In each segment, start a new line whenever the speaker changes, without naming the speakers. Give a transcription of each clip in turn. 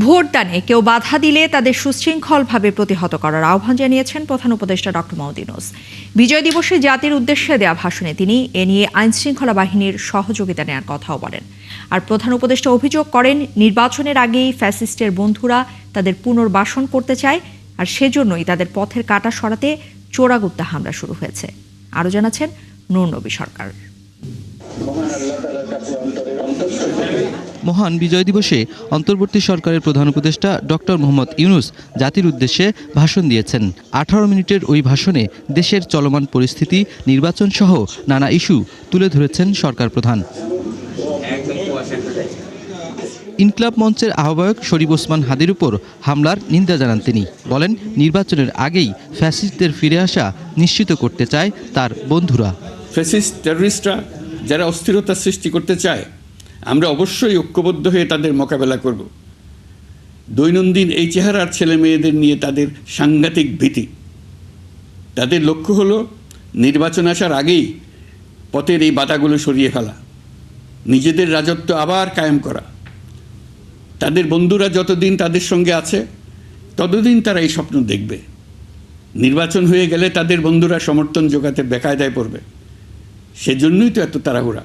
ভোটদানে কেউ বাধা দিলে তাদের সুশৃঙ্খলভাবে প্রতিহত করার আহ্বান জানিয়েছেন প্রধান উপদেষ্টা ডক্টর মোহাম্মদ ইউনূস। বিজয় দিবসে জাতির উদ্দেশ্যে দেওয়া ভাষণে তিনি এ নিয়ে আইনশৃঙ্খলা বাহিনীর সহযোগিতা নেওয়ার কথাও বলেন। আর প্রধান উপদেষ্টা অভিযোগ করেন, নির্বাচনের আগেই ফ্যাসিস্টের বন্ধুরা তাদের পুনর্বাসন করতে চায়, আর সেজন্যই তাদের পথের কাঁটা সরাতে চোরাগুপ্তা হামলা শুরু হয়েছে। আরও জানাচ্ছেন নূর নবী সরকার।
মহান বিজয় দিবসে অন্তর্বর্তী সরকারের প্রধান উপদেষ্টা ডক্টর মোহাম্মদ ইউনূস জাতির উদ্দেশ্যে ভাষণ দিয়েছেন। 18 মিনিটের ওই ভাষণে দেশের চলমান পরিস্থিতি, নির্বাচন সহ নানা ইস্যু তুলে ধরেছেন সরকার প্রধান। ইনকিলাব মঞ্চের আহ্বায়ক শরীফ ওসমান হাদির উপর হামলার নিন্দা জানান তিনি। বলেন, নির্বাচনের আগেই ফ্যাসিস্টদের ফিরে আসা নিশ্চিত করতে চায় তার বন্ধুরা।
ফ্যাসিস্ট টেররিস্টরা যারা অস্থিরতা সৃষ্টি করতে চায়, আমরা অবশ্যই ঐক্যবদ্ধ হয়ে তাদের মোকাবেলা করব। দৈনন্দিন এই চেহারার ছেলে মেয়েদের নিয়ে তাদের সাংঘাতিক ভীতি। তাদের লক্ষ্য হলো নির্বাচন আসার আগেই পথের এই বাধাগুলো সরিয়ে ফেলা, নিজেদের রাজত্ব আবার কায়েম করা। তাদের বন্ধুরা যতদিন তাদের সঙ্গে আছে ততদিন তারা এই স্বপ্ন দেখবে। নির্বাচন হয়ে গেলে তাদের বন্ধুরা সমর্থন জোগাতে বেকায়দায় পড়বে। সেজন্যই তো এত তাড়াহুড়া।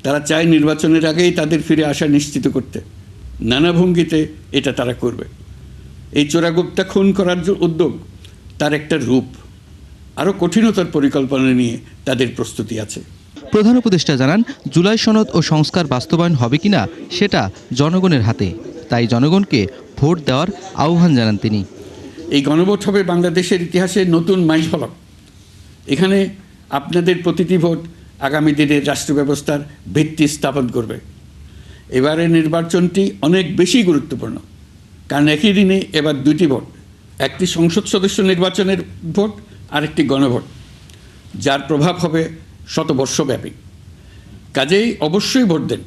তারা চায় নির্বাচনের আগেই তাদের ফিরে আসা নিশ্চিত করতে। নানা ভঙ্গিতে এটা তারা করবে। এই চোরাগুপ্তা খুন করার যে উদ্যোগ, তার একটা রূপ। আরও কঠিনতর পরিকল্পনা নিয়ে তাদের প্রস্তুতি আছে।
প্রধান উপদেষ্টা জানান, জুলাই সনদ ও সংস্কার বাস্তবায়ন হবে কিনা সেটা জনগণের হাতে। তাই জনগণকে ভোট দেওয়ার আহ্বান জানান তিনি।
এই গণভোট হবে বাংলাদেশের ইতিহাসে নতুন মাইলফলক। এখানে আপনাদের প্রতিটি ভোট আগামী দিনের রাষ্ট্র ব্যবস্থার ভিত্তি স্থাপন করবে। এবারের নির্বাচনটি অনেক বেশি গুরুত্বপূর্ণ, কারণ একই দিনে এবার দুটি ভোট, একটি সংসদ সদস্য নির্বাচনের ভোট আর একটি গণভোট, যার প্রভাব হবে শতবর্ষব্যাপী। কাজেই অবশ্যই ভোট দেন,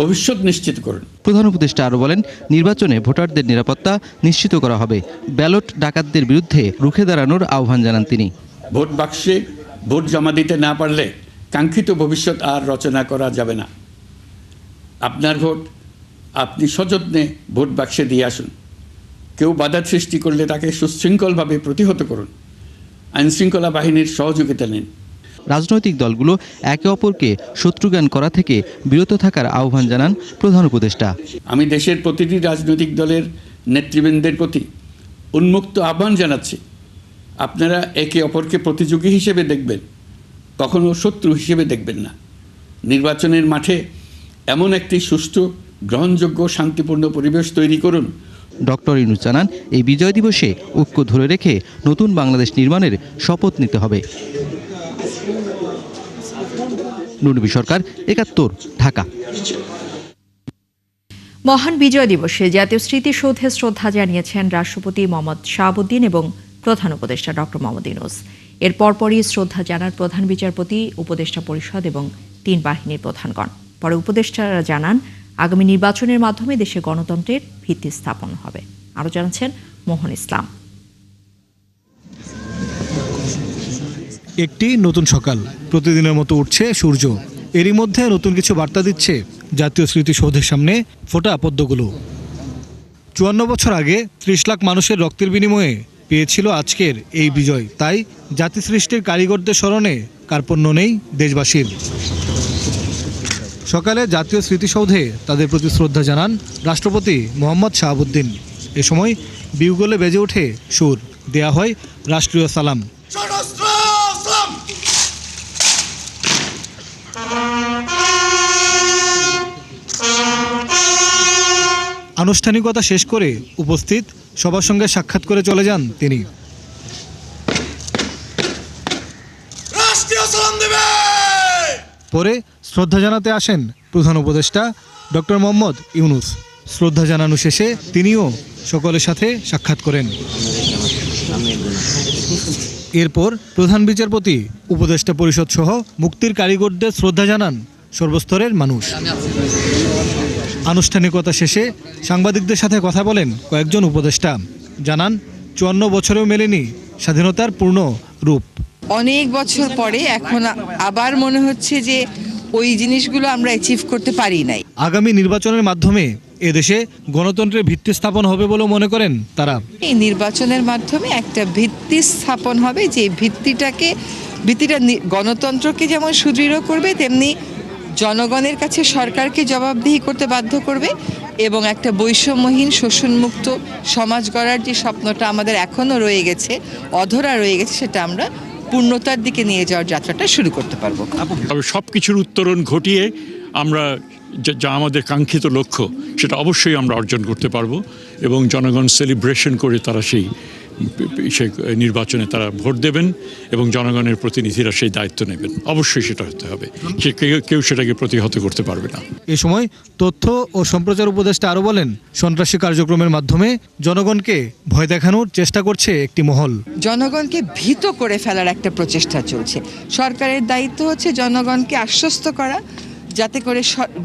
ভবিষ্যৎ নিশ্চিত করুন।
প্রধান উপদেষ্টা আরও বলেন, নির্বাচনে ভোটারদের নিরাপত্তা নিশ্চিত করা হবে। ব্যালট ডাকাতদের বিরুদ্ধে রুখে দাঁড়ানোর আহ্বান জানান তিনি।
ভোট বাক্সে ভোট জমা দিতে না পারলে কাঙ্ক্ষিত ভবিষ্যৎ আর রচনা করা যাবে না। আপনার ভোট আপনি সযত্নে ভোট বাক্সে দিয়ে আসুন। কেউ বাধা সৃষ্টি করলে তাকে সুশৃঙ্খলভাবে প্রতিহত করুন। আইনশৃঙ্খলা বাহিনীর সহযোগিতা নিন।
রাজনৈতিক দলগুলো একে অপরকে শত্রুজ্ঞান করা থেকে বিরত থাকার আহ্বান জানান প্রধান উপদেষ্টা।
আমি দেশের প্রতিটি রাজনৈতিক দলের নেতৃবৃন্দের প্রতি উন্মুক্ত আহ্বান জানাচ্ছি, আপনারা একে অপরকে প্রতিযোগী হিসেবে দেখবেন, কখনো শত্রু হিসেবে দেখবেন না। নির্বাচনের মাঠে এমন একটি সুষ্ঠু, গ্রহণযোগ্য, শান্তিপূর্ণ পরিবেশ তৈরি করুন।
ডক্টর ইউনূস জানান, এই বিজয় দিবসে ঐক্য ধরে রেখে নতুন বাংলাদেশ নির্মাণের শপথ নিতে হবে। নূর নবী সরকার, ৭১, ঢাকা।
মহান বিজয় দিবসে জাতীয় স্মৃতিসৌধে শ্রদ্ধা জানিয়েছেন রাষ্ট্রপতি মোহাম্মদ শাহাবুদ্দিন এবং প্রধান উপদেষ্টা ডক্টর মোহাম্মদ ইউনূস। এর পরপরই শ্রদ্ধা জানান প্রধান বিচারপতি, উপদেষ্টা পরিষদ এবং ৩ বাহিনীর প্রধানগণ। পরে উপদেষ্টারা জানান, আগামী নির্বাচনের মাধ্যমে দেশে গণতন্ত্রের ভিত্তি স্থাপন হবে। আরও জানাচ্ছেন মোহন ইসলাম।
একটি নতুন সকাল, প্রতিদিনের মতো উঠছে সূর্য। এরই মধ্যে নতুন কিছু বার্তা দিচ্ছে জাতীয় স্মৃতিসৌধের সামনে ফোটা পদ্মগুলো। ৫৪ বছর আগে ৩০ লাখ মানুষের রক্তের বিনিময়ে পেয়েছিল আজকের এই বিজয়। তাই জাতি সৃষ্টির কারিগরদের স্মরণে কার্পণ্য নেই দেশবাসীর। সকালে জাতীয় স্মৃতিসৌধে তাদের প্রতি শ্রদ্ধা জানান রাষ্ট্রপতি মোহাম্মদ শাহাবুদ্দিন। এ সময় বিউগলে বেজে ওঠে সুর, দেয়া হয় রাষ্ট্রীয় সালাম। আনুষ্ঠানিকতা শেষ করে উপস্থিত সবার সঙ্গে সাক্ষাৎ করে চলে যান তিনি। পরে শ্রদ্ধা জানাতে আসেন প্রধান উপদেষ্টা ডক্টর মোহাম্মদ ইউনূস। শ্রদ্ধা জানানো শেষে তিনিও সকলের সাথে সাক্ষাৎ করেন। এরপর প্রধান বিচারপতি, উপদেষ্টা পরিষদ সহ মুক্তির কারিগরদের শ্রদ্ধা জানান সর্বস্তরের মানুষ। আনুষ্ঠানিকতা শেষে সাংবাদিকদের সাথে কথা বলেন কয়েকজন উপদেষ্টা। জানান, ৫৪ বছরেও মেলেনি স্বাধীনতার পূর্ণ রূপ।
অনেক বছর পরে এখন আবার মনে হচ্ছে যে ওই জিনিসগুলো আমরা অ্যাচিভ করতে পারি নাই।
আগামী নির্বাচনের মাধ্যমে এদেশে গণতন্ত্রের ভিত্তি স্থাপন হবে বলে মনে করেন তারা।
এই নির্বাচনের মাধ্যমে একটা ভিত্তি স্থাপন হবে, যে ভিত্তিটা গণতন্ত্রকে যেমন সুদৃঢ় করবে, তেমনি জনগণের কাছে সরকারকে জবাবদিহি করতে বাধ্য করবে এবং একটা বৈষম্যহীন শোষণমুক্ত সমাজ গড়ার যে স্বপ্নটা আমাদের এখনও রয়ে গেছে, অধরা রয়ে গেছে, সেটা আমরা পূর্ণতার দিকে নিয়ে যাওয়ার যাত্রাটা শুরু করতে পারবো।
সব কিছুর উত্তরণ ঘটিয়ে আমরা যা আমাদের কাঙ্ক্ষিত লক্ষ্য সেটা অবশ্যই আমরা অর্জন করতে পারবো এবং জনগণ সেলিব্রেশন করে তারা সেই নির্বাচনে তারা ভোট দেবেন এবং জনগণের প্রতিনিধিরা সেই দায়িত্ব নেবেন। অবশ্যই সেটা হতে হবে, কেউ সেটাকে প্রতিহত করতে পারবে না।
এ সময় তথ্য ও সম্প্রচার উপদেষ্টা আরও বলেন, সন্ত্রাসী কার্যক্রমের মাধ্যমে জনগণকে ভয় দেখানোর চেষ্টা করছে একটি মহল।
জনগণকে ভীত করে ফেলার একটা প্রচেষ্টা চলছে। সরকারের দায়িত্ব হচ্ছে জনগণকে আশ্বস্ত করা, যাতে করে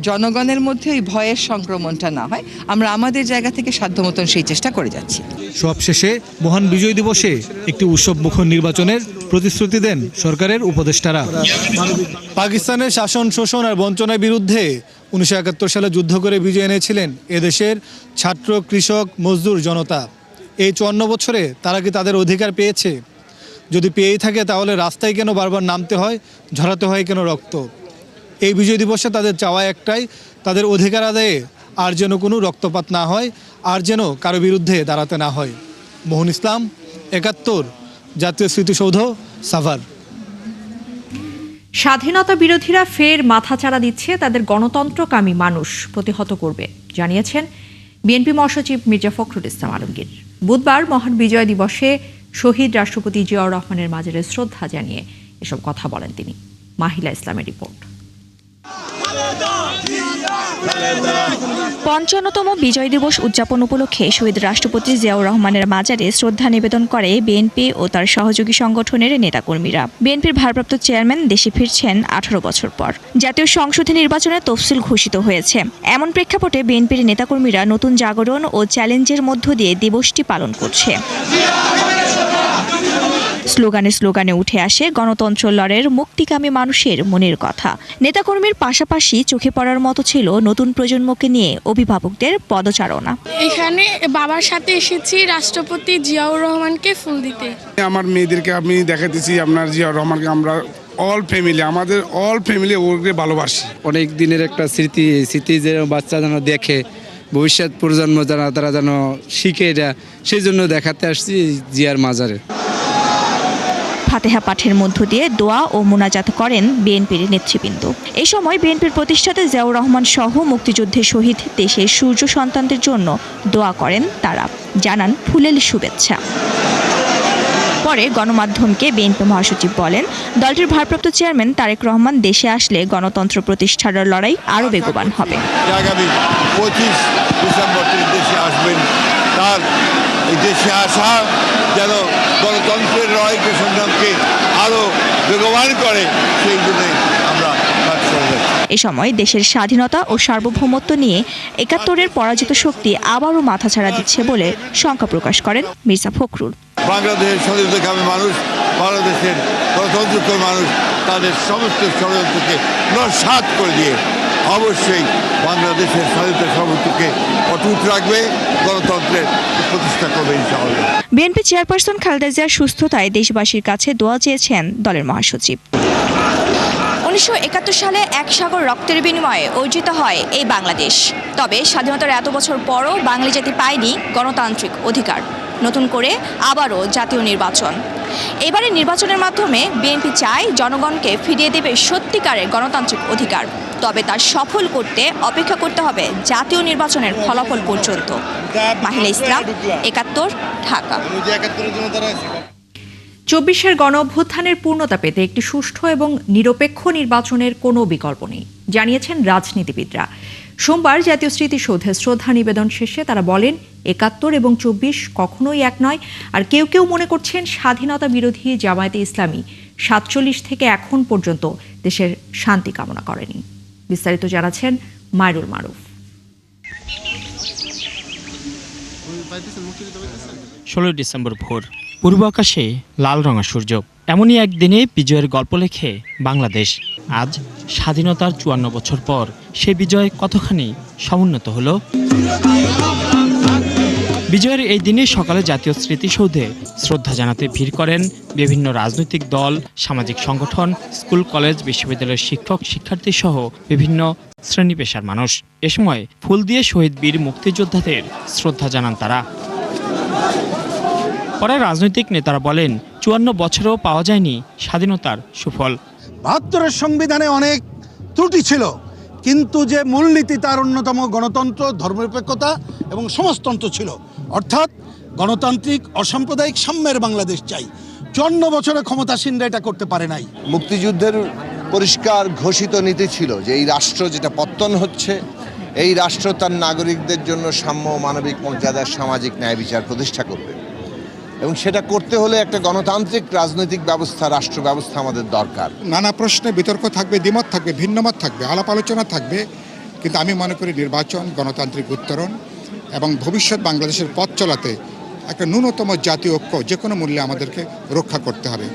জনগণের মধ্যে ওই ভয়ের সংক্রমণটা না হয়। আমরা আমাদের জায়গা থেকে সাধ্যমতন সেই চেষ্টা করে যাচ্ছি।
সবশেষে মহান বিজয় দিবসে একটি উৎসবমুখর নির্বাচনের প্রতিশ্রুতি দেন সরকারের উপদেষ্টারা। পাকিস্তানের শাসন, শোষণ আর বঞ্চনার বিরুদ্ধে 1971 সালে যুদ্ধ করে বিজয় এনেছিলেন এদেশের ছাত্র, কৃষক, মজদুর জনতা। এই 54 বছরে তারা কি তাদের অধিকার পেয়েছে? যদি পেয়েই থাকে, তাহলে রাস্তায় কেন বারবার নামতে হয়, ঝরাতে হয় কেন রক্ত? এই বিজয় দিবসে তাদের চাওয়া একটাই, তাদের অধিকার আদায়ে আর যেন কোনো রক্তপাত না হয়, আর যেন কারো বিরুদ্ধে দাঁড়াতে না হয়। মোহন ইসলাম, 71, জাতীয় স্মৃতিসৌধ, সাভার।
স্বাধীনতা বিরোধীরা ফের মাথাচাড়া দিচ্ছে, তাদের গণতন্ত্রকামী মানুষ প্রতিহত করবে জানিয়েছেন বিএনপি মহাসচিব মির্জা ফখরুল ইসলাম আলমগীর। বুধবার মহান বিজয় দিবসে শহীদ রাষ্ট্রপতি জিয়াউর রহমানের মাজারে শ্রদ্ধা জানিয়ে এসব কথা বলেন তিনি। মাহিলা ইসলামের রিপোর্ট।
৫৫তম বিজয় দিবস উদযাপন উপলক্ষে শহীদ রাষ্ট্রপতি জিয়াউর রহমানের মাজারে শ্রদ্ধা নিবেদন করে বিএনপি ও তার সহযোগী সংগঠনের নেতাকর্মীরা। বিএনপির ভারপ্রাপ্ত চেয়ারম্যান দেশে ফিরছেন 18 বছর পর। জাতীয় সংসদে নির্বাচনের তফসিল ঘোষিত হয়েছে। এমন প্রেক্ষাপটে বিএনপির নেতাকর্মীরা নতুন জাগরণ ও চ্যালেঞ্জের মধ্য দিয়ে দিবসটি পালন করছে। স্লোগানে উঠে আসে গণতন্ত্র লড়াইয়ের মুক্তিকামী মানুষের মনের কথা। নেতাকর্মীর পাশাপাশি চোখে পড়ার মতো ছিল নতুন প্রজন্মকে নিয়ে অভিভাবকদের পদচারণা।
এখানে বাবার সাথে এসেছি রাষ্ট্রপতি জিয়াউর রহমানকে ফুল দিতে।
আমার মেয়েদেরকে আমি দেখাতেছি আপনার জিয়াউর রহমানকে, আমরা আমাদের অল ফ্যামিলি ওকে ভালোবাসি।
অনেক দিনের একটা স্মৃতি যে বাচ্চা যেন দেখে, ভবিষ্যৎ প্রজন্ম যারা তারা যেন শিখে, এটা সেই জন্য দেখাতে আসছি জিয়ার মাজারে।
ফাতেহা পাঠের মধ্য দিয়ে দোয়া ও মোনাজাত করেন বিএনপির নেতৃবৃন্দ। এই সময় বিএনপির প্রতিষ্ঠাতা জিয়াউর রহমান সহ মুক্তিযুদ্ধের শহীদ দেশের সূর্য সন্তানদের জন্য দোয়া করেন তারা, জানান ফুলেল শুভেচ্ছা। পরে গণমাধ্যমকে বিএনপি মহাসচিব বলেন, দলটির ভারপ্রাপ্ত চেয়ারম্যান তারেক রহমান দেশে আসলে গণতন্ত্র প্রতিষ্ঠার লড়াই আরও বেগবান হবে।
আগামী 25 ডিসেম্বর তিনি দেশে আসবেন, তার এই দেশে আসা যেন গণতন্ত্রের লড়াইকে সংগ্রামকে আরও বেগবান করে, সেই জন্যই আমরা কাজ করে যাচ্ছি।
এ সময় দেশের স্বাধীনতা ও সার্বভৌমত্ব নিয়ে 71-এর পরাজিত শক্তি আবারও মাথাচাড়া দিচ্ছে বলে শঙ্কা প্রকাশ করেন মির্জা ফখরুল।
বাংলাদেশের স্বাধীনতাকামী মানুষ, বাংলাদেশের গণতন্ত্রকামী মানুষ তাদের সমস্ত ষড়যন্ত্রকে নস্যাৎ করে দিয়ে অবশ্যই বাংলাদেশের স্বাধীনতা সার্বভৌমত্বকে অটুট রাখবে, গণতন্ত্রের প্রতিষ্ঠা করবে ইনশাআল্লাহ।
বিএনপি চেয়ারপারসন খালেদা জিয়ার সুস্থতায় দেশবাসীর কাছে দোয়া চেয়েছেন দলের মহাসচিব। 1971 সালে এক সাগর রক্তের বিনিময়ে অর্জিত হয় এই বাংলাদেশ। তবে স্বাধীনতার এত বছর পরও বাঙালি জাতি পায়নি গণতান্ত্রিক অধিকার। নতুন করে আবারও জাতীয় নির্বাচন। এবারে নির্বাচনের মাধ্যমে বিএনপি চায় জনগণকে ফিরিয়ে দেবে সত্যিকারের গণতান্ত্রিক অধিকার। তবে তা সফল করতে অপেক্ষা করতে হবে জাতীয় নির্বাচনের ফলাফল পর্যন্ত। মাহিলা ইসলাম, 71, ঢাকা।
24-এর গণঅভ্যুত্থানের পূর্ণতা পেতে একটি সুষ্ঠু এবং নিরপেক্ষ নির্বাচনের কোনো বিকল্প নেই জানিয়েছেন রাজনীতিবিদরা। সোমবার জাতীয় স্মৃতিসৌধে শ্রদ্ধা নিবেদন শেষে তারা বলেন, 71 এবং 24 কখনোই এক নয়। আর কেউ কেউ মনে করছেন স্বাধীনতা বিরোধী জামায়াতে ইসলামী 47 থেকে এখন পর্যন্ত দেশের শান্তি কামনা করেনি। বিস্তারিত জানাচ্ছেন মাইরুল মারুফ।
16 ডিসেম্বর ভোর, পূর্ব আকাশে লাল রঙা সূর্য। এমনই একদিনে বিজয়ের গল্প লেখে বাংলাদেশ। আজ স্বাধীনতার 54 বছর পর সে বিজয় কতখানি সমুন্নত হলো। বিজয়ের এই দিনে সকালে জাতীয় স্মৃতিসৌধে শ্রদ্ধা জানাতে ভিড় করেন বিভিন্ন রাজনৈতিক দল, সামাজিক সংগঠন, স্কুল, কলেজ, বিশ্ববিদ্যালয়ের শিক্ষক, শিক্ষার্থী সহ বিভিন্ন শ্রেণী পেশার মানুষ। এ সময় ফুল দিয়ে শহীদ বীর মুক্তিযোদ্ধাদের শ্রদ্ধা জানান তারা। পরে রাজনৈতিক নেতারা বলেন, ৫৪ বছরেও পাওয়া যায়নি স্বাধীনতার সুফল।
৭২-এর সংবিধানে অনেক ত্রুটি ছিল, কিন্তু যে মূলনীতি তার অন্যতম গণতন্ত্র, ধর্মনিরপেক্ষতা এবং সমাজতন্ত্র ছিল। অর্থাৎ গণতান্ত্রিক অসাম্প্রদায়িক সাম্যের বাংলাদেশ চাই। ৫৪ বছরে ক্ষমতাসীনরা এটা করতে পারে নাই।
মুক্তিযুদ্ধের পরিষ্কার ঘোষিত নীতি ছিল যে এই রাষ্ট্র যেটা পত্তন হচ্ছে, এই রাষ্ট্র তার নাগরিকদের জন্য সাম্য, মানবিক মর্যাদা, সামাজিক ন্যায় বিচার প্রতিষ্ঠা করবে, এবং সেটা করতে হলে একটা গণতান্ত্রিক রাজনৈতিক ব্যবস্থা, রাষ্ট্র ব্যবস্থা আমাদের দরকার।
নানা প্রশ্নে বিতর্ক থাকবে, দ্বিমত থাকবে, ভিন্নমত থাকবে, আলাপ আলোচনা থাকবে, কিন্তু আমি মনে করি নির্বাচন, গণতান্ত্রিক উত্তরণ এবং ভবিষ্যৎ বাংলাদেশের পথ চলাতে একটা ন্যূনতম জাতীয় ঐক্য যে কোনো মূল্যে আমাদেরকে রক্ষা করতে হবে।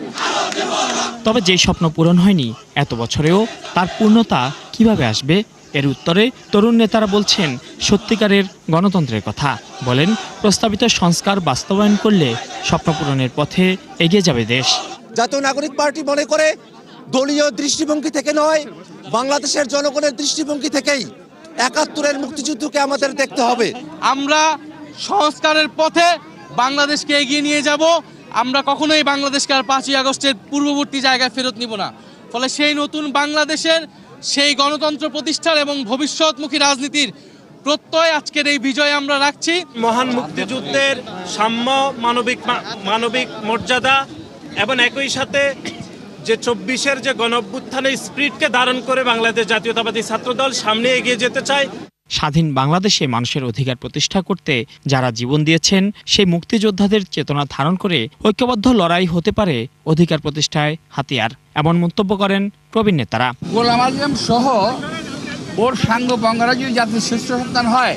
তবে যে স্বপ্ন পূরণ হয়নি এত বছরেও তার পূর্ণতা কিভাবে আসবে, এর উত্তরে তরুণ নেতারা বলছেন সত্যিকারের গণতন্ত্রের কথা। বলেন, প্রস্তাবিত সংস্কার বাস্তবায়ন করলে স্বপ্ন পূরণের পথে এগিয়ে যাবে দেশ।
জাতীয় নাগরিক পার্টি মনে করে দলীয় দৃষ্টিভঙ্গি থেকে নয়, বাংলাদেশের জনগণের দৃষ্টিভঙ্গি থেকেই ৭১-এর মুক্তিযুদ্ধকে আমাদের দেখতে হবে।
আমরা সংস্কারের পথে বাংলাদেশকে এগিয়ে নিয়ে যাব। আমরা কখনোই বাংলাদেশকে আর ৫ই আগস্টের পূর্ববর্তী জায়গায় ফেরত নিব না। ফলে সেই নতুন বাংলাদেশের, সেই গণতন্ত্র প্রতিষ্ঠার এবং ভবিষ্যৎমুখী রাজনীতির প্রত্যয় আজকের এই বিজয় আমরা রাখছি।
মহান মুক্তিযুদ্ধের সাম্য, মানবিক মর্যাদা এবং একই সাথে যে ২৪-এর যে গণঅভ্যুত্থানের স্পিরিটকে ধারণ করে বাংলাদেশ জাতীয়তাবাদী ছাত্রদল সামনে এগিয়ে যেতে চায়।
স্বাধীন বাংলাদেশে মানুষের অধিকার প্রতিষ্ঠা করতে যারা জীবন দিয়েছেন, সেই মুক্তিযোদ্ধাদের চেতনা ধারণ করে ঐক্যবদ্ধ লড়াই হতে পারে অধিকার প্রতিষ্ঠায় হাতিয়ার, এমন মন্তব্য করেন প্রবীণ নেতারা।
গোলাম আজম সহ ওর সাঙ্গ বঙ্গরা যদি জাতির শ্রেষ্ঠ সন্তান হয়,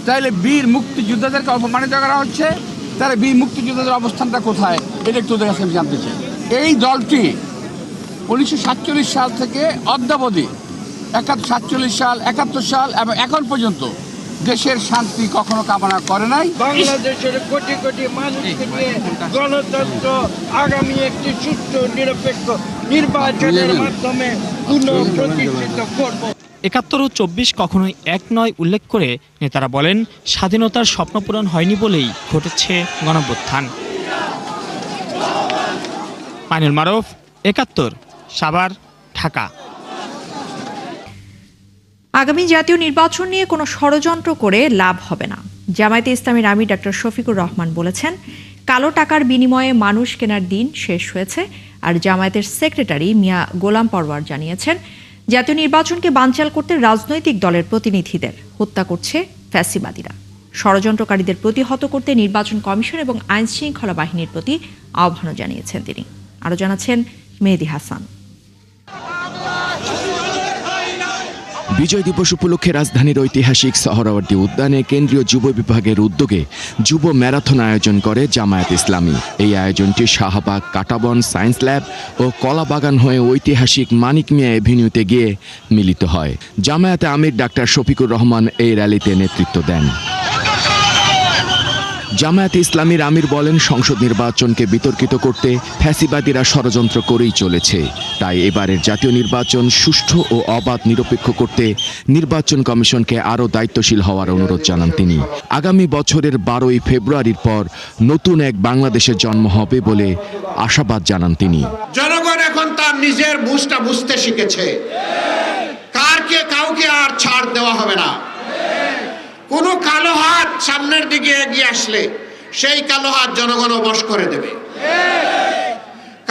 তাহলে বীর মুক্তিযোদ্ধাদেরকে অপমানিত করা হচ্ছে। তাহলে বীর মুক্তিযোদ্ধাদের অবস্থানটা কোথায়, এটা একটু ওদের কাছে আমি জানতে চাই। এই দলটি ১৯৪৭ সাল থেকে অদ্যাবধি ৪৭ সাল, ৭১ সাল এবং এখন পর্যন্ত দেশের শান্তি কখনো কামনা করে নাই।
বাংলাদেশের কোটি কোটি মানুষকে নিয়ে গণতন্ত্র আগামী একটি সুষ্ঠু নিরপেক্ষ নির্বাচনের মাধ্যমে পুনঃপ্রতিষ্ঠিত করব।
৭১ ও ২৪ কখনোই এক নয় উল্লেখ করে নেতারা বলেন, স্বাধীনতার স্বপ্ন পূরণ হয়নি বলেই ঘটেছে গণঅভ্যুত্থান। মাইনুল মারুফ, ৭১, সাভার, ঢাকা।
আগামী জাতীয় নির্বাচন নিয়ে কোনো ষড়যন্ত্র করে লাভ হবে না। জামায়াতে ইসলামীর আমির ডক্টর শফিকুর রহমান বলেছেন, কালো টাকার বিনিময়ে মানুষ কেনার দিন শেষ হয়েছে। আর জামায়াতের সেক্রেটারি মিয়া গোলাম পরওয়ার জানিয়েছেন, জাতীয় নির্বাচনকে বানচাল করতে রাজনৈতিক দলের প্রতিনিধিদের হত্যা করছে ফ্যাসিবাদীরা। ষড়যন্ত্রকারীদের প্রতিহত করতে নির্বাচন কমিশন এবং আইন শৃঙ্খলা বাহিনীর প্রতি আহ্বানও জানিয়েছেন তিনি। আরও জানাচ্ছেন মেহেদী হাসান।
বিজয় দিবস উপলক্ষে রাজধানীর ঐতিহাসিক সোহরাওয়ার্দী উদ্যানে কেন্দ্রীয় যুব বিভাগের উদ্যোগে যুব ম্যারাথন আয়োজন করে জামায়াত ইসলামী। এই আয়োজনটি শাহবাগ, কাটাবন, সায়েন্স ল্যাব ও কলাবাগান হয়ে ঐতিহাসিক মানিক মিয়া এভিনিউতে গিয়ে মিলিত হয়। জামায়াতে আমির ডাক্তার শফিকুর রহমান এই র্যালিতে নেতৃত্ব দেন। জামায়াতে ইসলামীর আমির বলেন, সংসদ নির্বাচনকে বিতর্কিত করতে ফ্যাসিবাদীরা ষড়যন্ত্র করেই চলেছে। তাই এবারের জাতীয় নির্বাচন সুষ্ঠু ও অবাধ নিরপেক্ষ করতে নির্বাচন কমিশনকে আরও দায়িত্বশীল হওয়ার অনুরোধ জানান তিনি। আগামী বছরের ১২ই ফেব্রুয়ারির পর নতুন এক বাংলাদেশের জন্ম হবে বলে আশাবাদ জানান তিনি।
জনগণ এখন তার নিজের বুঝটা বুঝতে শিখেছে। কাউকে আর ছাড় দেওয়া হবে না। কোনো কালো হাত সামনের দিকে এগিয়ে আসলে সেই কালো হাত জনগণ বশ করে দেবে।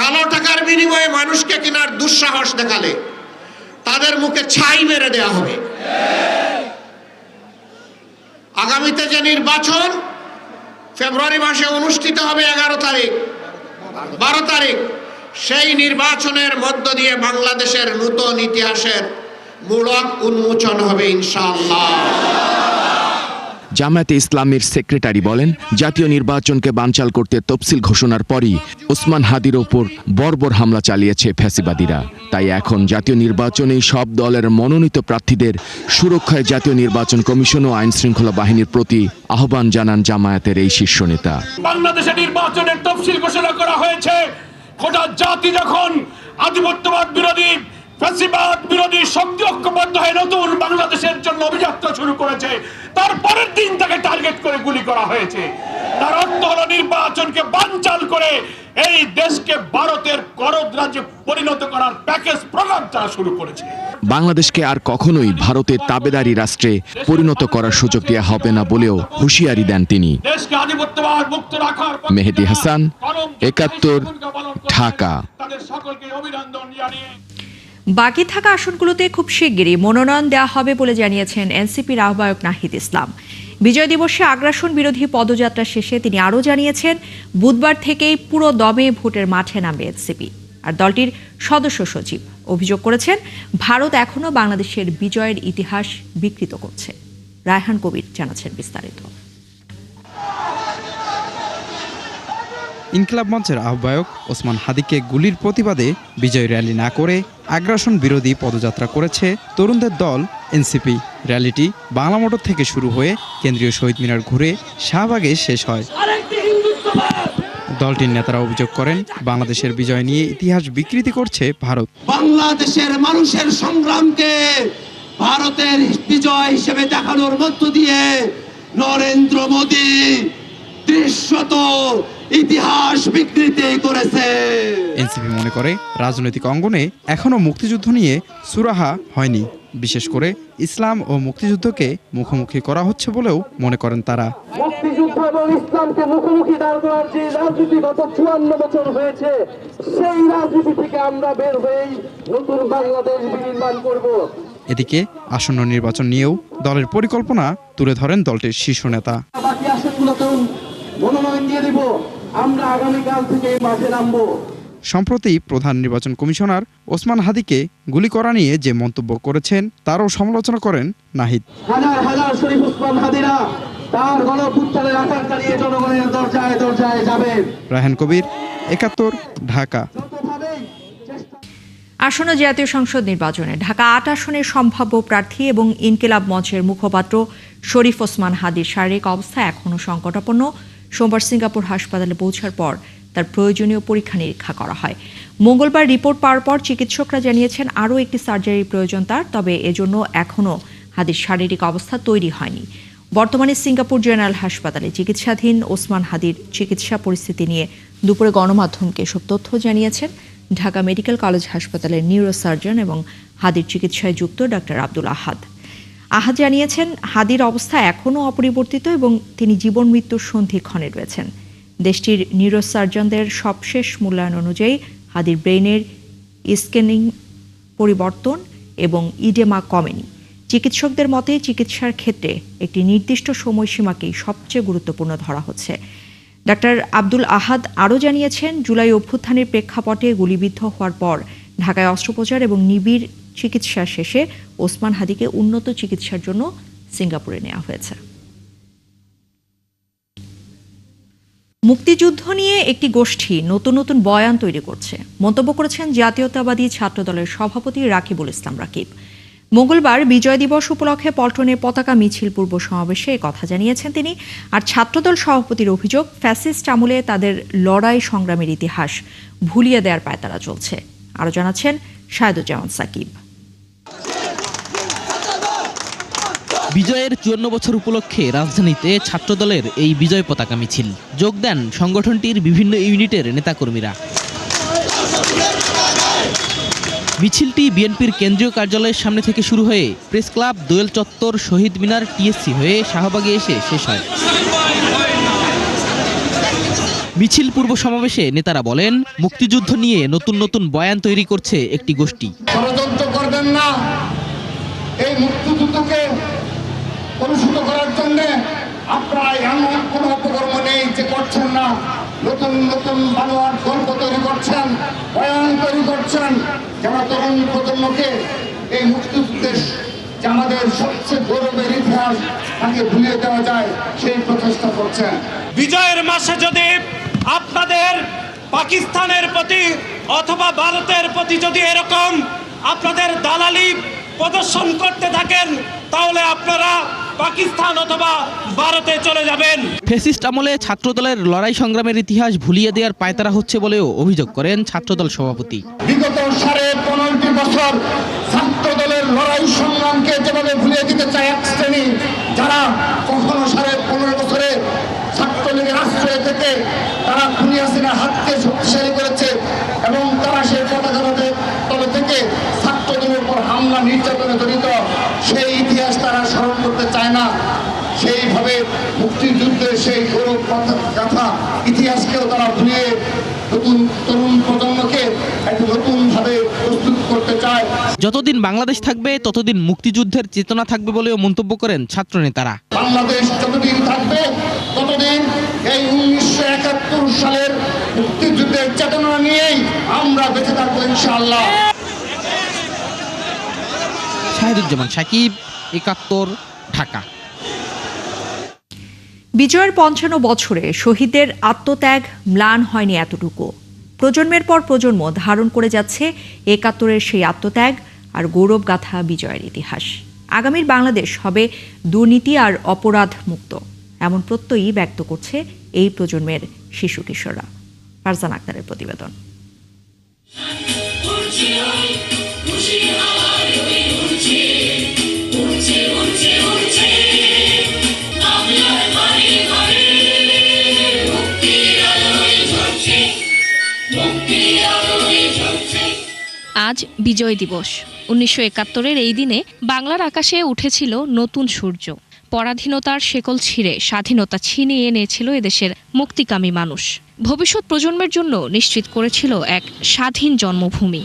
কালো টাকার বিনিময়ে মানুষকে কেনার দুঃসাহস দেখালে তাদের মুখে ছাই মেরে দেওয়া হবে। আগামীতে যে নির্বাচন ফেব্রুয়ারি মাসে অনুষ্ঠিত হবে 11 তারিখ, 12 তারিখ, সেই নির্বাচনের মধ্য দিয়ে বাংলাদেশের নতুন ইতিহাসের মূলক উন্মোচন হবে ইনশাআল্লাহ।
জামায়াতে ইসলামের সেক্রেটারি বলেন, জাতীয় নির্বাচনকে বানচাল করতে তফসিল ঘোষণার পরই ওসমান হাদির ওপর বর্বর হামলা চালিয়েছে ফ্যাসিবাদীরা। তাই এখন জাতীয় নির্বাচনে সব দলের মনোনীত প্রার্থীদের সুরক্ষায় জাতীয় নির্বাচন কমিশন ও আইন শৃঙ্খলা বাহিনীর প্রতি আহ্বান জানান জামায়াতের এই শীর্ষ নেতা।
বাংলাদেশে নির্বাচনের তফসিল ঘোষণা করা হয়েছে। গোটা জাতি যখন আধিপত্যবাদ বিরোধী, ফ্যাসিবাদ বিরোধী শক্তি ঐক্যবদ্ধ হয়ে নতুন বাংলাদেশের জন্য অভিযাত্রা শুরু করেছে, তারপরের দিন তাকে টার্গেট করে গুলি করা হয়েছে। তার অর্থ হলো নির্বাচনকে বানচাল করে এই দেশকে ভারতের করদ রাজ্যে পরিণত করার প্যাকেজ প্রোগ্রাম তারা শুরু করেছে।
বাংলাদেশকে আর কখনোই ভারতের তাবেদারি রাষ্ট্রে পরিণত করার সুযোগ দেওয়া হবে না বলেও হুঁশিয়ারি দেন তিনি।
দেশকে আধিপত্যবাদ মুক্ত রাখার
মেহেদী হাসান, ৭১, ঢাকা।
তাদের সকলকে অভিনন্দন জানিয়ে
বাকি থাকা আসনগুলোতে খুব শিগগিরই মনোনয়ন দেওয়া হবে বলে জানিয়েছেন এনসিপির আহ্বায়ক নাহিদ ইসলাম। বিজয় দিবসে আগ্রাসন বিরোধী পদযাত্রা শেষে তিনি আরও জানিয়েছেন, বুধবার থেকেই পুরো দমে ভোটের মাঠে নামবে এনসিপি। আর দলটির সদস্য সচিব অভিযোগ করেছেন, ভারত এখনও বাংলাদেশের বিজয়ের ইতিহাস বিকৃত করছে। রায়হান কবির জানাচ্ছেন বিস্তারিত।
ইনকিলাব মঞ্চের আহ্বায়ক ওসমান হাদিকে গুলির প্রতিবাদে বিজয় র্যালি না করে আগ্রাসন বিরোধী পদযাত্রা করেছে তরুণদের দল এনসিপি। র্যালিটি বাংলা মোটর থেকে শুরু হয়ে কেন্দ্রীয় শহীদ মিনার ঘুরে শাহবাগে শেষ হয়। দলটির নেতারা অভিযোগ করেন, বাংলাদেশের বিজয় নিয়ে ইতিহাস বিকৃতি করছে ভারত।
বাংলাদেশের মানুষের সংগ্রামকে ভারতের বিজয় হিসেবে দেখানোর মধ্য দিয়ে নরেন্দ্র মোদী দৃশ্যত ইতিহাস বিকৃতি করেছে।
এনসিপি মনে করে, রাজনৈতিক অঙ্গনে এখনো মুক্তিযুদ্ধ নিয়ে সুরাহা হয়নি। বিশেষ করে ইসলাম ও মুক্তিযুদ্ধকে মুখোমুখি করা হচ্ছে বলেও মনে করেন তারা।
মুক্তিযুদ্ধ এবং ইসলামকে মুখোমুখি দাঁড় করার যে রাজনীতি গত ৫৪ বছর হয়েছে, সেই রাজনীতি থেকে আমরা বের হয়েই নতুন বাংলাদেশ বিনির্মাণ করব।
এদিকে আসন্ন নির্বাচন নিয়েও দলের পরিকল্পনা তুলে ধরেন দলটির শীর্ষ নেতা।
বাকি আসনগুলোতেও মনোনয়ন দিয়ে দিব, আমরা আগামীকাল থেকে মাঠে নামবো।
সম্প্রতি প্রধান নির্বাচন কমিশনার ওসমান হাদিকে গুলি করা নিয়ে যে মন্তব্য করেছেন তারও সমালোচনা করেন নাহিদ।
হাজার হাজার শরীফ ওসমান হাদিরা তার গণপুত্তরের আকার চালিয়ে জনগণের দরজায় দরজায় যাবেন।
রায়হান কবির, ৭১, ঢাকা।
আসন্ন জাতীয় সংসদ নির্বাচনে ঢাকা ৮ আসনের সম্ভাব্য প্রার্থী এবং ইনকিলাব মঞ্চের মুখপাত্র শরীফ ওসমান হাদির শারীরিক অবস্থা এখনও সংকটাপন্ন। সোমবার সিঙ্গাপুর হাসপাতালে পৌঁছার পর তার প্রয়োজনীয় পরীক্ষা নিরীক্ষা করা হয়। মঙ্গলবার রিপোর্ট পাওয়ার পর চিকিৎসকরা জানিয়েছেন আরও একটি সার্জারির প্রয়োজন তার, তবে এজন্য এখনও হাদির শারীরিক অবস্থা তৈরি হয়নি। বর্তমানে সিঙ্গাপুর জেনারেল হাসপাতালে চিকিৎসাধীন ওসমান হাদির চিকিৎসা পরিস্থিতি নিয়ে দুপুরে গণমাধ্যমকে এসব তথ্য জানিয়েছেন ঢাকা মেডিকেল কলেজ হাসপাতালের নিউরোসার্জন এবং হাদির চিকিৎসায় যুক্ত ডাক্তার আব্দুল আহাদ। আহাদ জানিয়েছেন, হাদির অবস্থা এখনও অপরিবর্তিত এবং তিনি জীবন মৃত্যুর সন্ধিক্ষণে রয়েছেন। দেশটির নিউরোসার্জনদের সবশেষ মূল্যায়ন অনুযায়ী হাদির ব্রেইনের স্ক্যানিং পরিবর্তন এবং ইডেমা কমেনি। চিকিৎসকদের মতে চিকিৎসার ক্ষেত্রে একটি নির্দিষ্ট সময়সীমাকেই সবচেয়ে গুরুত্বপূর্ণ ধরা হচ্ছে। ডাক্তার আব্দুল আহাদ আরও জানিয়েছেন, জুলাই অভ্যুত্থানের প্রেক্ষাপটে গুলিবিদ্ধ হওয়ার পর ঢাকায় অস্ত্রোপচার এবং নিবিড় চিকিৎসা শেষে ওসমান হাদিকে উন্নত চিকিৎসার জন্য সিঙ্গাপুরে নেওয়া হয়েছে। মুক্তিযুদ্ধ নিয়ে একটি গোষ্ঠী নতুন নতুন বয়ান তৈরি করছে, মন্তব্য করেছেন জাতীয়তাবাদী ছাত্রদলের সভাপতি রাকিবুল ইসলাম রাকিব। মঙ্গলবার বিজয় দিবস উপলক্ষে পল্টনে পতাকা মিছিল পূর্ব সমাবেশে কথা জানিয়েছেন তিনি। আর ছাত্রদল সভাপতির অভিযোগ, ফ্যাসিস্ট আমলে তাদের লড়াই সংগ্রামের ইতিহাস ভুলিয়ে দেওয়ার পায়তারা চলছে। আরও জানাচ্ছেন শাহেদুজ্জামান সাকিব।
বিজয়ের ৫৪ বছর উপলক্ষে রাজধানীতে ছাত্রদলের এই বিজয় পতাকা মিছিল যোগ দেন সংগঠনটির বিভিন্ন ইউনিটের নেতাকর্মীরা। মিছিলটি বিএনপির কেন্দ্রীয় কার্যালয়ের সামনে থেকে শুরু হয়ে প্রেস ক্লাব, দোয়েল চত্বর, শহীদ মিনার, টিএসসি হয়ে শাহবাগে এসে শেষ হয়। মিছিল পূর্ব সমাবেশে নেতারা বলেন, মুক্তিযুদ্ধ নিয়ে নতুন নতুন বয়ান তৈরি করছে একটি গোষ্ঠী।
ষড়যন্ত্র করবেন না, এই মুক্তিযুদ্ধকে কলুষিত করার জন্য আপনারা এমন কোনো অপকর্ম নেই যে করছেন না। নতুন নতুন বানোয়ার গল্প তৈরি করছেন, বয়ান তৈরি করছেন, যারা তরুণ প্রজন্মকে এই মুক্তিযুদ্ধের
যে আমাদের সবচেয়ে গৌরবের ইতিহাস তাকে ভুলিয়ে দেওয়া যায় সেই প্রচেষ্টা করছেন।
বিজয়ের মাসে যদি আপনাদের পাকিস্তানের প্রতি অথবা ভারতের প্রতি যদি এরকম আপনাদের দালালি প্রদর্শন করতে থাকেন, তাহলে আপনারা পাকিস্তান অথবা ভারতে চলে যাবেন।
ফ্যাসিস্ট আমলে ছাত্রদলের লড়াই সংগ্রামের ইতিহাস ভুলিয়ে দেওয়ার পায়তারা হচ্ছে বলেও অভিযোগ করেন ছাত্রদল সভাপতি।
বিগত 15.5 বছর ছাত্রদলের লড়াই সংগ্রামকে যেভাবে ভুলিয়ে দিতে চায় এক শ্রেণী, যারা কখনো 15.5 বছরে ছাত্রলীগের আশ্রয় থেকে তারা খুনি হাসিনার হাতকে শক্তিশালী করেছে এবং তারা সেই পতাকাতে তলে থেকে ছাত্রদের উপর হামলা নির্যাতনে জড়িত সেই ইতিহাস তারা স্মরণ করতে চায় না। সেইভাবে মুক্তিযুদ্ধের সেই গৌরব গাথা ইতিহাসকেও তারা ভুলিয়ে নতুন তরুণ প্রজন্মকে একটা নতুনভাবে প্রস্তুত করতে চায়।
যতদিন বাংলাদেশ থাকবে ততদিন মুক্তিযুদ্ধের চেতনা থাকবে বলেও মন্তব্য করেন ছাত্রনেতারা।
বাংলাদেশ যতদিন থাকবে ততদিন এই 1971 সালের মুক্তিযুদ্ধের চেতনা নিয়েই আমরা বেঁচে থাকবো ইনশাআল্লাহ।
শাহিদুজ্জামান সাকিব, 71, ঢাকা।
বিজয়ের 55 বছরে শহীদদের আত্মত্যাগ ম্লান হয়নি এতটুকু। প্রজন্মের পর প্রজন্ম ধারণ করে যাচ্ছে 71-এর সেই আত্মত্যাগ আর গৌরবগাথা বিজয়ের ইতিহাস। আগামীর বাংলাদেশ হবে দুর্নীতি আর অপরাধ মুক্ত, এমন প্রত্যয়ই ব্যক্ত করছে এই প্রজন্মের শিশু কিশোররা। ফারজানা আক্তারের প্রতিবেদন।
আজ বিজয় দিবস। 1971-এর এই দিনে বাংলার আকাশে উঠেছিল নতুন সূর্য। পরাধীনতার শেকল ছিঁড়ে স্বাধীনতা ছিনিয়ে এনেছিল এদেশের মুক্তিকামী মানুষ। ভবিষ্যৎ প্রজন্মের জন্য নিশ্চিত করেছিল এক স্বাধীন জন্মভূমি।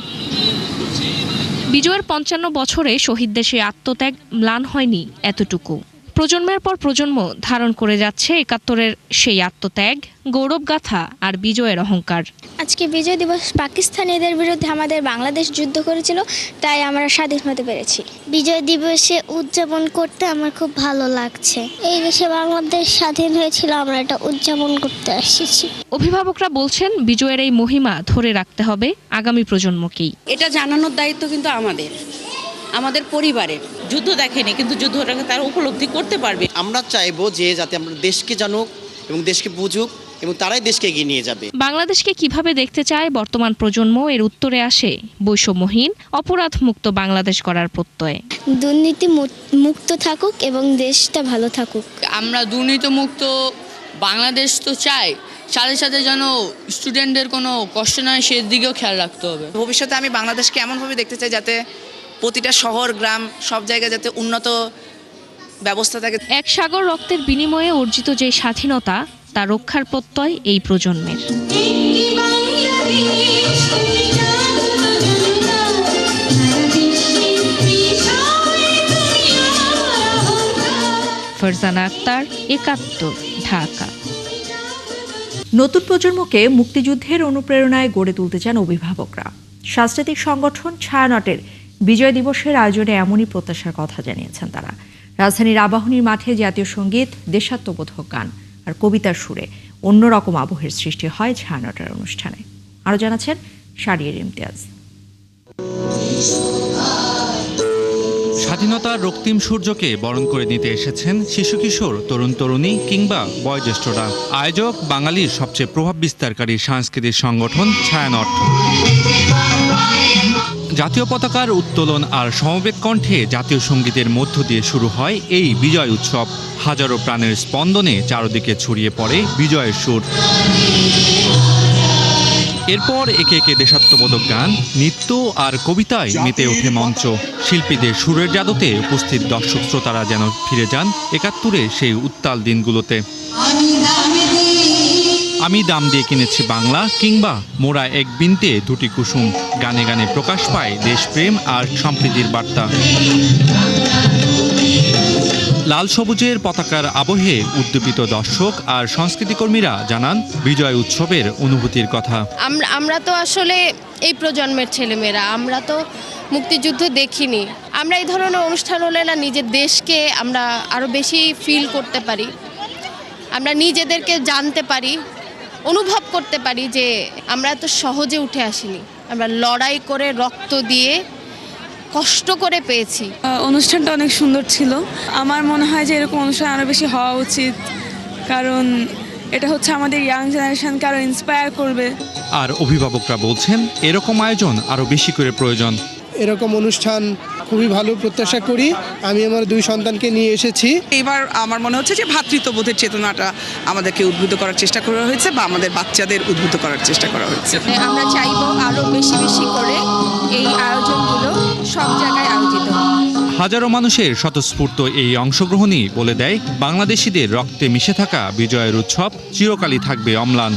বিজয়ের 55 বছরে শহীদদের সেই আত্মত্যাগ ম্লান হয়নি এতটুকু। প্রজন্মের পর প্রজন্ম ধারণ করে যাচ্ছে 71-এর সেই আত্মত্যাগ, গৌরবগাথা আর বিজয়ের অহংকার।
আজকে বিজয় দিবস। পাকিস্তানিদের বিরুদ্ধে আমাদের বাংলাদেশ যুদ্ধ করেছিল, তাই আমরা স্বাধীন হতে পেরেছি। বিজয় দিবসে উদযাপন করতে আমার খুব ভালো লাগছে। এই দেশে বাংলাদেশ স্বাধীন হয়েছিল, আমরা এটা উদযাপন করতে এসেছি।
অভিভাবকরা বলছেন বিজয়ের এই মহিমা ধরে রাখতে হবে আগামী প্রজন্মকেই।
এটা জানানোর দায়িত্ব কিন্তু আমাদের পরিবারের। যুদ্ধ দেখেনি, কিন্তু যুদ্ধটাকে তারা উপলব্ধি করতে পারবে।
আমরা চাইবো যে যাতে আমরা দেশকে জানুক এবং দেশকে বুঝুক এবং তারাই দেশকে এগিয়ে নিয়ে যাবে।
বাংলাদেশকে কিভাবে দেখতে চায় বর্তমান প্রজন্ম, এর উত্তরে আসে বৈষম্যহীন অপরাধ মুক্ত বাংলাদেশ গড়ার প্রত্যয়ে।
দুর্নীতি মুক্ত থাকুক এবং দেশটা ভালো থাকুক।
আমরা দুর্নীতি মুক্ত বাংলাদেশ তো চাই, সাথে সাথে যেন স্টুডেন্টদের কোনো কষ্ট না হয় সেদিকেও খেয়াল রাখতে হবে।
ভবিষ্যতে আমি বাংলাদেশকে এমনভাবে দেখতে চাই যাতে প্রতিটা শহর গ্রাম সব জায়গায় যাতে উন্নত ব্যবস্থা থাকে।
এক সাগর রক্তের বিনিময়ে অর্জিত যে স্বাধীনতা, তা রক্ষার প্রত্যয় এই প্রজন্মের। ফারজানা আক্তার, 71, ঢাকা।
নতুন প্রজন্মকে মুক্তিযুদ্ধের অনুপ্রেরণায় গড়ে তুলতে চান অভিভাবকরা। সাংস্কৃতিক সংগঠন ছায়ানটের বিজয় দিবসের আয়োজনে এমনই প্রত্যাশার কথা জানিয়েছেন তারা। রাজধানীর আবাহনীর মাঠে জাতীয় সঙ্গীত, দেশাত্মবোধক গান আর কবিতার সুরে অন্যরকম আবহের সৃষ্টি হয় ছায়ানটের অনুষ্ঠানে। আরও জানাচ্ছেন শারিয়ার ইমতিয়াজ।
স্বাধীনতার রক্তিম সূর্যকে বরণ করে নিতে এসেছেন শিশু কিশোর, তরুণ তরুণী কিংবা বয়োজ্যেষ্ঠরা। আয়োজক বাঙালির সবচেয়ে প্রভাব বিস্তারকারী সাংস্কৃতিক সংগঠন ছায়ানট। জাতীয় পতাকার উত্তোলন আর সমবেত কণ্ঠে জাতীয় সঙ্গীতের মধ্য দিয়ে শুরু হয় এই বিজয় উৎসব। হাজারো প্রাণের স্পন্দনে চারদিকে ছড়িয়ে পড়ে বিজয়ের সুর। এরপর একে একে দেশাত্মবোধক গান, নৃত্য আর কবিতায় মেতে ওঠে মঞ্চ। শিল্পীদের সুরের জাদুতে উপস্থিত দর্শক শ্রোতারা যেন ফিরে যান 71-এর সেই উত্তাল দিনগুলোতে। আমি দাম দিয়ে কিনেছি বাংলা কিংবা মোরা এক বিনতে দুটি কুসুম, গানে গানে প্রকাশ পায় দেশপ্রেম আর সম্প্রীতির বার্তা। লাল সবুজের পতাকার আবহে উদ্দীপিত দর্শক আর সংস্কৃতিকর্মীরা জানান বিজয় উৎসবের অনুভূতির কথা।
আমরা তো আসলে এই প্রজন্মের ছেলেমেয়েরা, আমরা তো মুক্তিযুদ্ধ দেখিনি। আমরা এই ধরনের অনুষ্ঠান হলে না নিজের দেশকে আমরা আরও বেশি ফিল করতে পারি, আমরা নিজেদেরকে জানতে পারি, অনুভব করতে পারি যে আমরা এত সহজে উঠে আসিনি, আমরা লড়াই করে রক্ত দিয়ে কষ্ট করে পেয়েছি।
অনুষ্ঠানটা অনেক সুন্দর ছিল। আমার মনে হয় যে এরকম অনুষ্ঠান আরও বেশি হওয়া উচিত, কারণ এটা হচ্ছে আমাদের ইয়াং জেনারেশনকে আরও ইন্সপায়ার করবে।
আর অভিভাবকরা বলছেন এরকম আয়োজন আরও বেশি করে প্রয়োজন।
এরকম অনুষ্ঠান খুবই ভালো প্রত্যাশা করি। আমি আমার 2 সন্তানকে নিয়ে এসেছি।
এবার আমার মনে হচ্ছে যে ভ্রাতৃত্ববোধের চেতনাটা আমাদেরকে উদ্বুদ্ধ করার চেষ্টা করা হয়েছে বা আমাদের বাচ্চাদের উদ্বুদ্ধ করার চেষ্টা করা হয়েছে।
আমরা চাইবো আরও বেশি বেশি করে এই আয়োজনগুলো সব জায়গায় আয়োজিত হোক।
হাজারো মানুষের স্বতঃস্ফূর্ত এই অংশগ্রহণই বলে দেয় বাংলাদেশিদের রক্তে মিশে থাকা বিজয়ের উৎসব চিরকালই থাকবে অম্লান।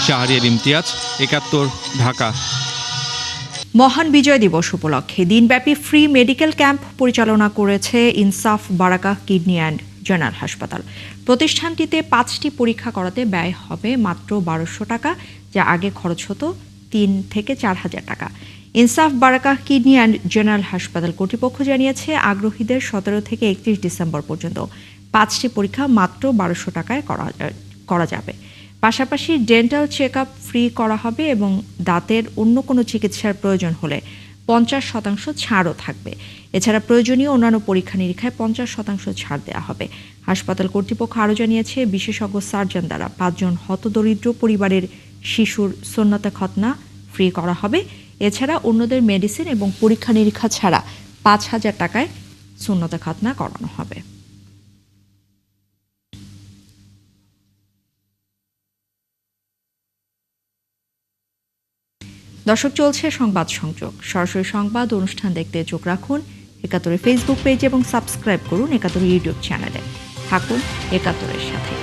শাহরিয়ার ইমতিয়াজ, ৭১, ঢাকা।
মহান বিজয় দিবস উপলক্ষে দিনব্যাপী ফ্রি মেডিকেল ক্যাম্প পরিচালনা করেছে ইনসাফ বারাকাহ কিডনি অ্যান্ড জেনারেল হাসপাতাল। প্রতিষ্ঠানটিতে 5টি পরীক্ষা করাতে ব্যয় হবে মাত্র 1200 টাকা, যা আগে খরচ হতো 3 থেকে 4000 টাকা। ইনসাফ বারাকাহ কিডনি অ্যান্ড জেনারেল হাসপাতাল কর্তৃপক্ষ জানিয়েছে আগ্রহীদের 17 থেকে 31 ডিসেম্বর পর্যন্ত 5টি পরীক্ষা মাত্র 1200 টাকায় করা যাবে। পাশাপাশি ডেন্টাল চেক আপ ফ্রি করা হবে এবং দাঁতের অন্য কোনো চিকিৎসার প্রয়োজন হলে 50% ছাড়ও থাকবে। এছাড়া প্রয়োজনীয় অন্যান্য পরীক্ষা নিরীক্ষায় 50% ছাড় দেওয়া হবে। হাসপাতাল কর্তৃপক্ষ আরও জানিয়েছে বিশেষজ্ঞ সার্জন দ্বারা 5 জন হতদরিদ্র পরিবারের শিশুর সুন্নতে খতনা ফ্রি করা হবে। এছাড়া অন্যদের মেডিসিন এবং পরীক্ষা নিরীক্ষা ছাড়া 5000 টাকায় সুন্নতে খতনা করানো হবে। দর্শক, চলছে সংবাদ সংযোগ। সরাসরি সংবাদ অনুষ্ঠান দেখতে চোখ রাখুন ৭১ ফেসবুক পেজ এবং সাবস্ক্রাইব করুন ৭১ ইউটিউব চ্যানেলে। থাকুন ৭১-এর সাথে।